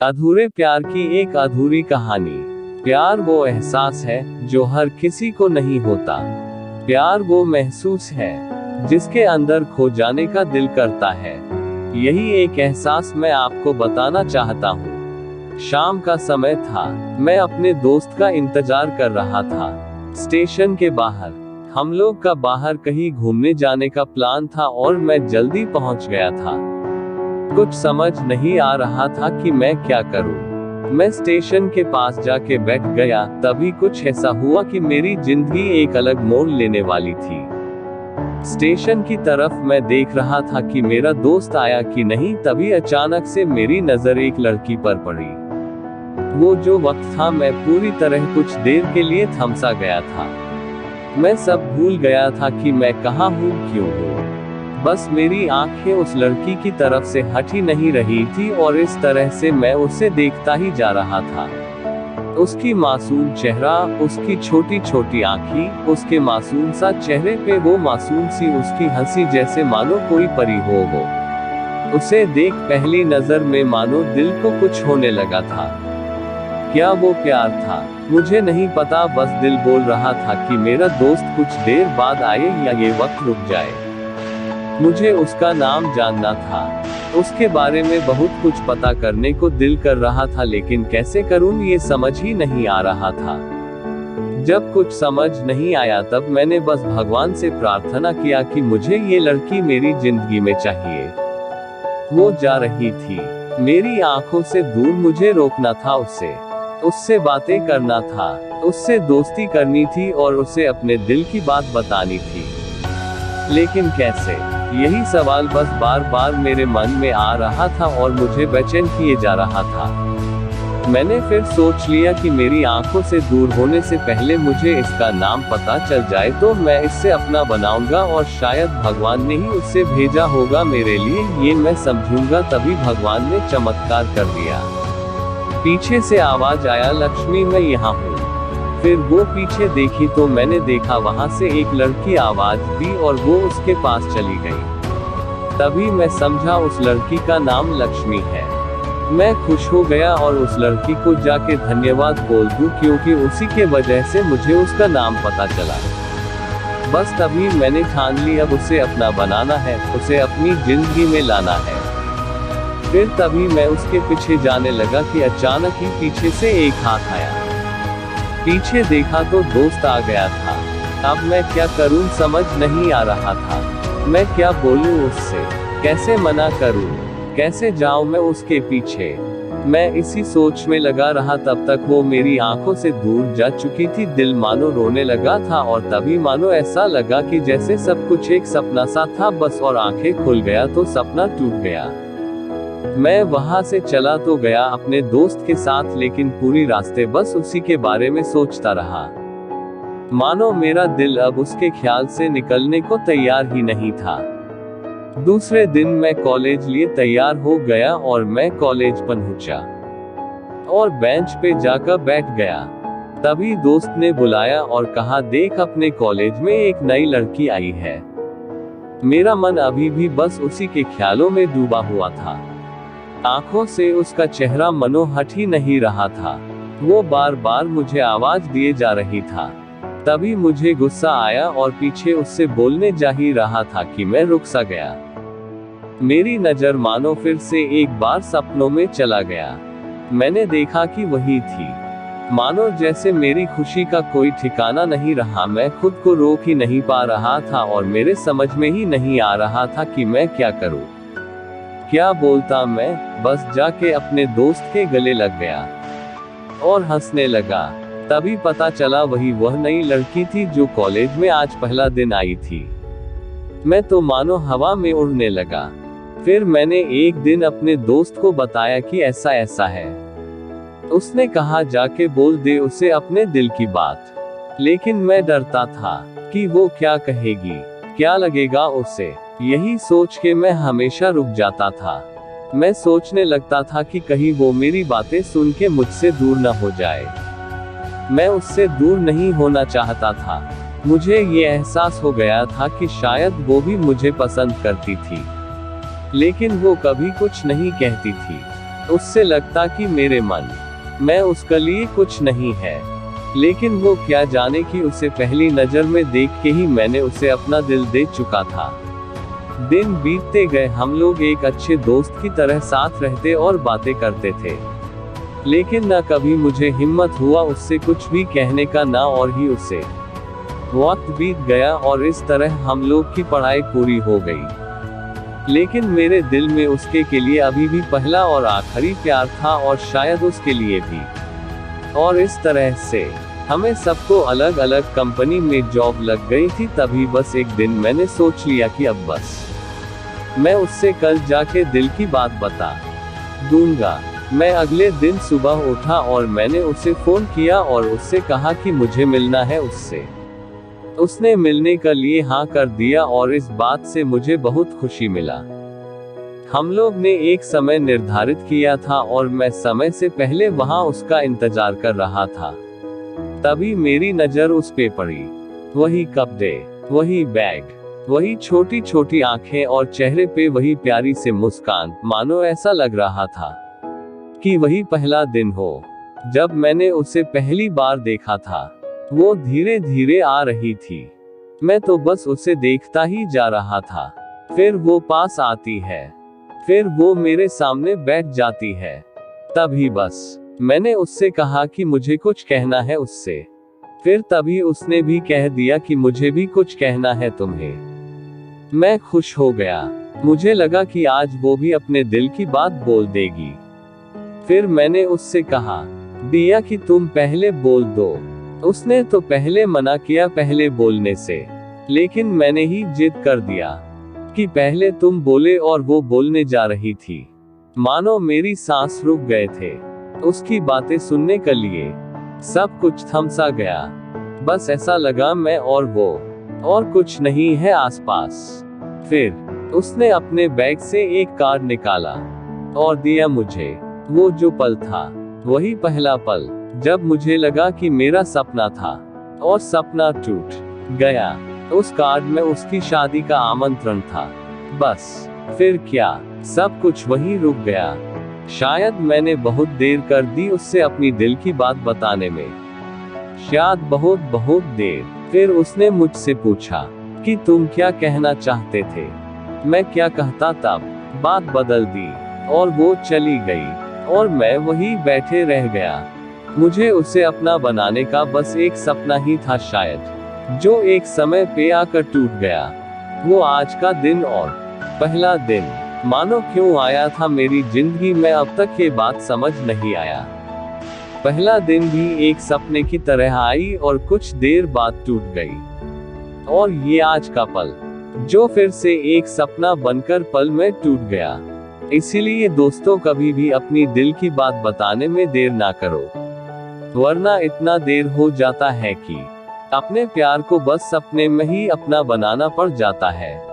अधूरे प्यार की एक अधूरी कहानी। प्यार वो एहसास है जो हर किसी को नहीं होता। प्यार वो महसूस है जिसके अंदर खो जाने का दिल करता है। यही एक एहसास मैं आपको बताना चाहता हूँ। शाम का समय था, मैं अपने दोस्त का इंतजार कर रहा था स्टेशन के बाहर। हम लोग का बाहर कहीं घूमने जाने का प्लान था और मैं जल्दी पहुंच गया था। कुछ समझ नहीं आ रहा था कि मैं क्या करूं। मैं स्टेशन के पास जाके बैठ गया। तभी कुछ ऐसा हुआ कि मेरी जिंदगी एक अलग मोड़ लेने वाली थी। स्टेशन की तरफ मैं देख रहा था कि मेरा दोस्त आया कि नहीं, तभी अचानक से मेरी नजर एक लड़की पर पड़ी। वो जो वक्त था, मैं पूरी तरह कुछ देर के लिए थमसा गया था। मैं सब भूल गया था कि मैं कहाँ हूँ, क्यों हूँ। बस मेरी आंखें उस लड़की की तरफ से हट ही नहीं रही थी और इस तरह से मैं उसे देखता ही जा रहा था। उसकी मासूम चेहरा, उसकी छोटी छोटी आंखें, उसके मासूम सा चेहरे पे वो मासूम सी उसकी हंसी, जैसे मानो कोई परी हो वो। उसे देख पहली नजर में मानो दिल को कुछ होने लगा था। क्या वो प्यार था? मुझे नहीं पता, बस दिल बोल रहा था कि मेरा दोस्त कुछ देर बाद आए या ये वक्त रुक जाए। मुझे उसका नाम जानना था, उसके बारे में बहुत कुछ पता करने को दिल कर रहा था, लेकिन कैसे करूं ये समझ ही नहीं आ रहा था। जब कुछ समझ नहीं आया तब मैंने बस भगवान से प्रार्थना किया कि मुझे ये लड़की मेरी जिंदगी में चाहिए। वो जा रही थी मेरी आंखों से दूर, मुझे रोकना था उससे बातें करना था, उससे दोस्ती करनी थी और उसे अपने दिल की बात बतानी थी। लेकिन कैसे? यही सवाल बस बार बार मेरे मन में आ रहा था और मुझे बेचैन किए जा रहा था। मैंने फिर सोच लिया कि मेरी आंखों से दूर होने से पहले मुझे इसका नाम पता चल जाए तो मैं इससे अपना बनाऊंगा और शायद भगवान ने ही उससे भेजा होगा मेरे लिए, ये मैं समझूंगा। तभी भगवान ने चमत्कार कर दिया। पीछे से आवाज आया, लक्ष्मी मैं यहाँ हूँ। फिर वो पीछे देखी तो मैंने देखा वहां से एक लड़की आवाज दी और वो उसके पास चली गई। तभी मैं समझा उस लड़की का नाम लक्ष्मी है। मैं खुश हो गया और उस लड़की को जाके धन्यवाद बोल दूं, क्योंकि उसी के वजह से मुझे उसका नाम पता चला। बस तभी मैंने ठान ली अब उसे अपना बनाना है, उसे अपनी जिंदगी में लाना है। फिर तभी मैं उसके पीछे जाने लगा कि अचानक ही पीछे से एक हाथ आया। पीछे देखा तो दोस्त आ गया था। अब मैं क्या करूं समझ नहीं आ रहा था। मैं क्या बोलूं उससे, कैसे मना करूं, कैसे जाऊं मैं उसके पीछे। मैं इसी सोच में लगा रहा, तब तक वो मेरी आंखों से दूर जा चुकी थी। दिल मानो रोने लगा था और तभी मानो ऐसा लगा कि जैसे सब कुछ एक सपना सा था बस, और आंखें खुल गया तो सपना टूट गया। मैं वहां से चला तो गया अपने दोस्त के साथ, लेकिन पूरी रास्ते बस उसी के बारे में सोचता रहा। मानो मेरा दिल अब उसके ख्याल से निकलने को तैयार ही नहीं था। दूसरे दिन मैं कॉलेज लिए तैयार हो गया और मैं कॉलेज पहुंचा और बेंच पे जाकर बैठ गया। तभी दोस्त ने बुलाया और कहा, देख अपने कॉलेज में एक नई लड़की आई है। मेरा मन अभी भी बस उसी के ख्यालों में डूबा हुआ था। आंखों से उसका चेहरा मनो हट ही नहीं रहा था। वो बार बार मुझे आवाज दिए जा रही था। तभी मुझे गुस्सा आया और पीछे उससे बोलने जा ही रहा था कि मैं रुक सा गया। मेरी नजर मानो फिर से एक बार सपनों में चला गया। मैंने देखा कि वही थी। मानो जैसे मेरी खुशी का कोई ठिकाना नहीं रहा। मैं खुद को रोक ही नहीं पा रहा था और मेरे समझ में ही नहीं आ रहा था कि मैं क्या करूं, क्या बोलता। मैं बस जाके अपने दोस्त के गले लग गया और हंसने लगा। तभी पता चला वही वह नई लड़की थी जो कॉलेज में आज पहला दिन आई थी। मैं तो मानो हवा में उड़ने लगा। फिर मैंने एक दिन अपने दोस्त को बताया कि ऐसा ऐसा है। उसने कहा, जाके बोल दे उसे अपने दिल की बात। लेकिन मैं डरता था कि वो क्या कहेगी, क्या लगेगा उसे। यही सोच के मैं हमेशा रुक जाता था। मैं सोचने लगता था कि कहीं वो मेरी बातें सुन के मुझसे दूर न हो जाए। मैं उससे दूर नहीं होना चाहता था। मुझे ये एहसास हो गया था कि शायद वो भी मुझे पसंद करती थी, लेकिन वो कभी कुछ नहीं कहती थी। उससे लगता कि मेरे मन में उसके लिए कुछ नहीं है। लेकिन वो क्या जाने कि उसे पहली नजर में देख के ही मैंने उसे अपना दिल दे चुका था। दिन बीतते गए, हम लोग एक अच्छे दोस्त की तरह साथ रहते और बातें करते थे। लेकिन न कभी मुझे हिम्मत हुआ उससे कुछ भी कहने का, ना और ही उससे। वक्त बीत गया और इस तरह हम लोग की पढ़ाई पूरी हो गई। लेकिन मेरे दिल में उसके के लिए अभी भी पहला और आखिरी प्यार था, और शायद उसके लिए भी। और इस तरह से हमें सबको अलग अलग कंपनी में जॉब लग गई थी। तभी बस एक दिन मैंने सोच लिया कि अब बस मैं उससे कल जाके दिल की बात बता दूंगा। मैं अगले दिन सुबह उठा और मैंने उसे फोन किया और उससे कहा कि मुझे मिलना है उससे। उसने मिलने के लिए हाँ कर दिया और इस बात से मुझे बहुत खुशी मिला। हम लोग ने एक समय निर्धारित किया था और मैं समय से पहले वहां उसका इंतजार कर रहा था। तभी मेरी नजर उस पे पड़ी। वही कपड़े, वही बैग, वही छोटी छोटी आंखें और चेहरे पे वही प्यारी सी मुस्कान। मानो ऐसा लग रहा था कि वही पहला दिन हो जब मैंने उसे पहली बार देखा था। वो धीरे धीरे आ रही थी। मैं तो बस उसे देखता ही जा रहा था। फिर वो पास आती है, फिर वो मेरे सामने बैठ जाती है। तभी बस मैंने उससे कहा कि मुझे कुछ कहना है उससे। फिर तभी उसने भी कह दिया कि मुझे भी कुछ कहना है तुम्हें। मैं खुश हो गया। मुझे लगा कि आज वो भी अपने दिल की बात बोल देगी। फिर मैंने उससे कहा दिया कि तुम पहले बोल दो। उसने तो पहले मना किया पहले बोलने से, लेकिन मैंने ही जिद कर दिया कि पहले तुम बोले, और वो बोलने जा रही थी। मानो मेरी सांस रुक गए थे। उसकी बातें सुनने के लिए सब कुछ थम सा गया। बस ऐसा लगा मैं और वो, और कुछ नहीं है आसपास। फिर उसने अपने बैग से एक कार्ड निकाला और दिया मुझे। वो जो पल था वही पहला पल जब मुझे लगा कि मेरा सपना था और सपना टूट गया। उस कार्ड में उसकी शादी का आमंत्रण था। बस फिर क्या, सब कुछ वहीं रुक गया। शायद मैंने बहुत देर कर दी उससे अपनी दिल की बात बताने में, शायद बहुत बहुत देर। फिर उसने मुझसे पूछा कि तुम क्या कहना चाहते थे। मैं क्या कहता, तब बात बदल दी और वो चली गई और मैं वहीं बैठे रह गया। मुझे उसे अपना बनाने का बस एक सपना ही था शायद, जो एक समय पे आकर टूट गया। वो आज का दिन और पहला दिन मानो क्यों आया था मेरी जिंदगी में, अब तक ये बात समझ नहीं आया। पहला दिन भी एक सपने की तरह आई और कुछ देर बाद टूट गई। और ये आज का पल जो फिर से एक सपना बनकर पल में टूट गया। इसीलिए दोस्तों, कभी भी अपनी दिल की बात बताने में देर ना करो, वरना इतना देर हो जाता है कि अपने प्यार को बस सपने में ही अपना बनाना पड़ जाता है।